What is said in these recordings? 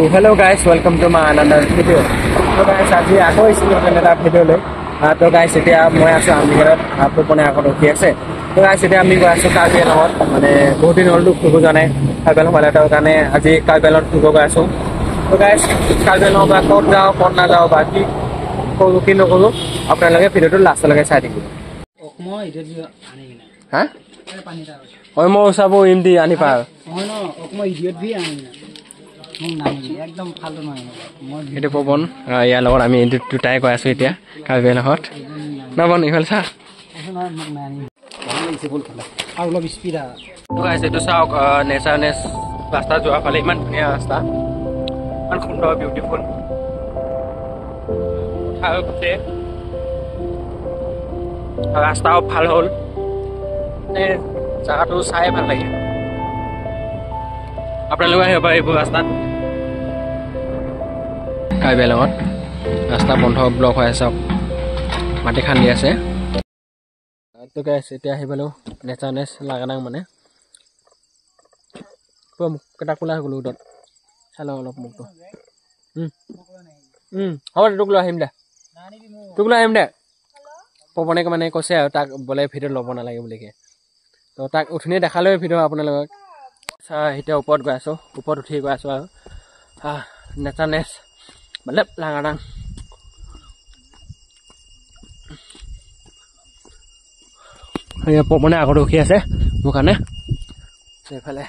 hello guys, welcome to my another video. So guys, আজি আকৌ ইছিলো এটা ভিডিও লৈ তো guys এতিয়া মই আছো আমিঘৰত আপোনে আকৌ ৰখি আছে তো guys এতিয়া আমি গৈ আছো কাৰ্বিআংলঙত মানে বহুত দিন হ'ল ফুৰিব জানে কাৰ্বিআংলং পালেটাৰ কাৰণে আজি কাৰ্বিআংলঙত ফুৰিব গৈ আছো তো guys কাৰ্বিআংলং বা ক'ত যাও ক'ত না যাও বাকি কৰো কি নকৰো আপোনালোকে ভিডিওটো লাষ্টলৈকে চাই থাকিব মই ইডিঅ আনি না হা পানীটা ওই মই চাবো ইমদি আনি পাৰ মই ন মই ইডিঅ ভি আনি না মই নানি একদম ফালতু নহয় মই এটা পবন ইয়াৰ লগত আমি দুটাই গৈ আছো এতিয়া কাৰ্বিআংলঙত নবন ইফাল চা আৰু অলপ স্পীডা তো গাইছ এইটো চাওক নেচাৰনেছ ৰাস্তা যোৱা ফালে ইমান ধুনীয়া ৰাস্তা ইমান সুন্দৰ বিউটিফুল ৰাস্তাও ভাল হ'ল জাগাটো চাই ভাল লাগে আপোনালোকে আহিব পাৰে এইবোৰ ৰাস্তাত কাৰ্বিআংলঙত ৰাস্তা বন্ধ ব্লক হৈ আছে মাটি খান্দি আছে তো গাইছ এতিয়া আহি পালো নেচাৰনেছ লাগানাং মানে পুৰা মুখ কেইটা কোলা হৈ গ'লো উদত চাই লওঁ অলপ মুখটো হ'ব দে তোক লৈ আহিম দে পৱনে মানে কৈছে আৰু তাক বোলে ভিডিঅ' ল'ব নালাগে বুলিকে তো তাক উঠনি দেখালেও ভিডিঅ' আপোনালোকক এতিয়া ওপৰত গৈ আছোঁ ওপৰত উঠি গৈ আছোঁ আৰু নেচাৰনেছ মানে লাগানাং পৱনে আগত ৰখি আছে মোৰ কাৰণে এইফালে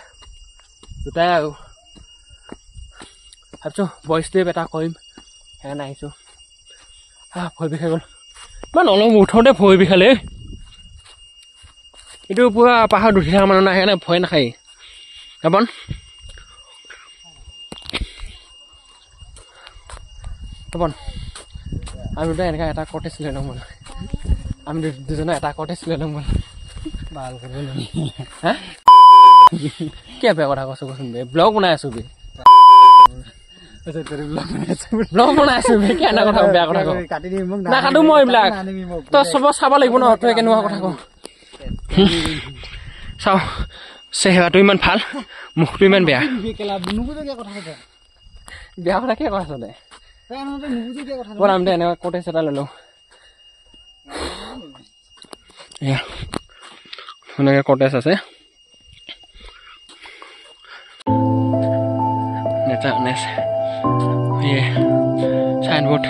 দুটাই আৰু ভাবছোঁ ভইচ টেপ এটা কৰিম সেইকাৰণে আহিছোঁ ভয় বিষাই গ'ল ইমান অলপ উঠোঁতে ভয় বিষালে এইটো পুৰা পাহাৰত উঠি থকা মানুহ নাই সেইকাৰণে ভয় নাখায় যাবন আমি দুটা এনেকুৱা এটা কটেজ লৈ ল'ম বোলো আমি দুজনে এটা কটেজ লৈ ল'ম বোলো ভাল কৰিব হা কিয় বেয়া কথা কৈছো কচোন বে ব্লগ বনাই আছো বে ব্লগ বনাই আছো বে কি এনে কথা বেয়া কথা কওঁ নাকাটো মই এইবিলাক তই চব চাব লাগিব ন তই কেনেকুৱা কথা কওঁ চাওঁ চেহেৰাটো ইমান ভাল মুখটো ইমান বেয়া বেয়া কথা কিয় কৈছ দে ব'ল আমি এনেকুৱা কটেজ এটা লৈ লওঁ এয়া এনেকৈ কটেজ আছে নেচাৰনেছ চাইনবোৰ্ড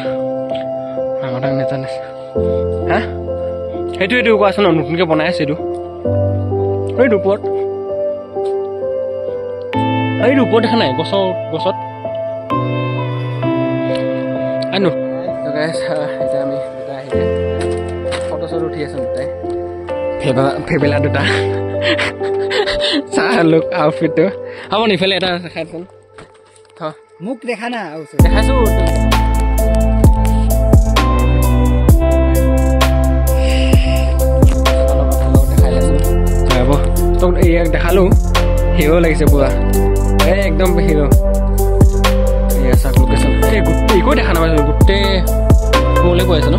আমাৰ নেচাৰনেছ হা এইটো কোৱাচোন নতুনকৈ বনাই আছে এইটো ওপৰত দেখা নাই গছত আনো এতিয়া আমি দুটা আহিলে ফটো চটো উঠি আছো দুটাই ফেবেলা দুটা চাহ লুক আউটফিটটো হ'ব নিফালে এটা দেখাইছোন মোক দেখা না দেখাইছো দেখাই আছো হ'ব তোক ইয়াক দেখালো হিৰো লাগিছে পুৰা একদম হিৰো চাওক লোকেশ্যন গোটেই একো দেখা নাপাইছো গোটেই ক'লৈ কৈ আছে ন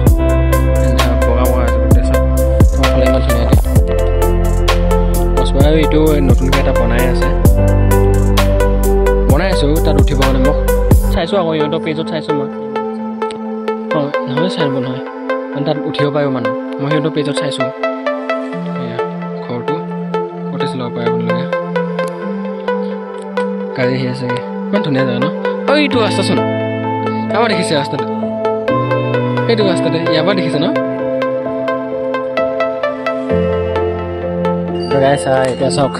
বগা আছে গোটেই চাওক তোমাৰ ফালে ইমান ধুনীয়াকৈ আৰু এইটো নতুনকৈ এটা বনাই আছো তাত উঠিব কাৰণে মোক চাইছোঁ আকৌ ইহঁতৰ পেজত চাইছোঁ মই অঁ নহয় চাইব নহয় মানে তাত উঠিব পাৰিব মানুহ মই সিহঁতৰ পেজত চাইছোঁ এয়া ঘৰটো কটেজ ল'ব পাৰে আপোনালোকে গাড়ী আহি আছেগৈ ইমান ধুনীয়া জেগা ন অঁ এইটো ৰাস্তাচোন ইয়াৰ দেখিছে ৰাস্তাটো সেইটো ৰাস্তাতে ইয়াৰ পৰা দেখিছে ন গাইছ এতিয়া চাওক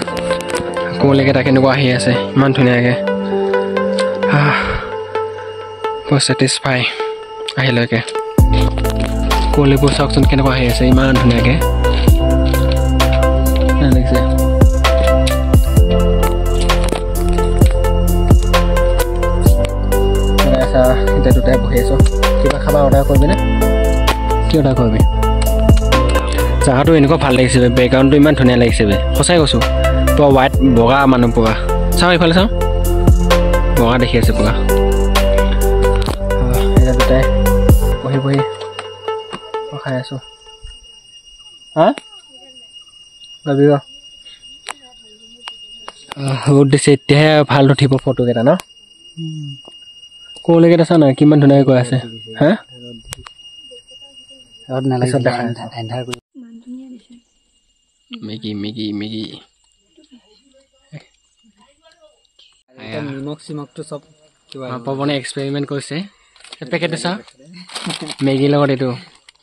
কোমলীয়া কেইটা কেনেকুৱা আহি আছে ইমান ধুনীয়াকৈ বৰ ছেটিছফাই আহিলৈকে কোমলীবোৰ চাওকচোন কেনেকুৱা আহি আছে ইমান ধুনীয়াকৈ দেখিছে এতিয়া দুটাই বহি আছোঁ কিবা খাবা অৰ্ডাৰ কৰিবিনে কি অৰ্ডাৰ কৰিবি জাগাটো এনেকুৱা ভাল লাগিছে বেকগ্ৰাউণ্ডটো ইমান ধুনীয়া লাগিছে সঁচাই কৈছোঁ পুৰা হোৱাইট বগা মানুহ পুৰা চাওঁ এইফালে চাওঁ বগা দেখি আছে পুৰা এতিয়া দুটাই বহি খাই আছোঁ হা ভাবিব ৰ'দ দিছে এতিয়াহে ভাল উঠিব ফটোকেইটা ন কোলৈকে দেখা নাই কিমান ধুনীয়াকৈ কৈ আছে হা ৰদ নালাগে এন্ধাৰ কৰি মেগি মেগি মেগি নিমখ চিমখটো চব পৱনে এক্সপেৰিমেণ্ট কৰিছে পেকেটটো চাওঁ মেগীৰ লগত এইটো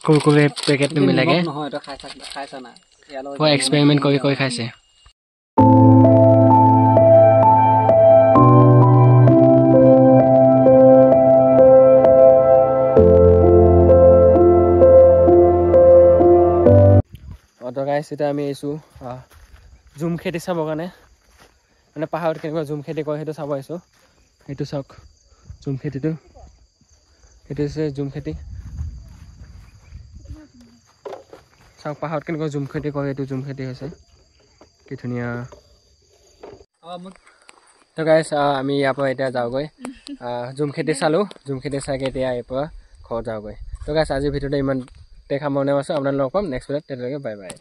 কুৰকুৰে পেকেটটো মিলাকে নহয় এটা খাইছা না এক্সপেৰিমেণ্ট কৰি কৰি খাইছে গাইছ এতিয়া আমি আহিছোঁ জুম খেতি চাবৰ কাৰণে মানে পাহাৰত কেনেকুৱা জুম খেতি কৰে সেইটো চাব আহিছোঁ সেইটো চাওক জুম খেতিটো সেইটো হৈছে জুম খেতি চাওক পাহাৰত কেনেকুৱা জুম খেতি কৰে সেইটো জুম খেতি হৈছে কি ধুনীয়া তো গাইছ আমি ইয়াৰ পৰা এতিয়া যাওঁগৈ জুম খেতি চালোঁ জুম খেতি চাইকৈ এতিয়া ইয়াৰ পৰা ঘৰত যাওঁগৈ তো গাইছ আজিৰ ভিডিঅ'তে ইমান দেখা মনে আছোঁ আপোনালোকক পাম নেক্সট ভিডিঅ'ত তেতিয়ালৈকে বাই বাই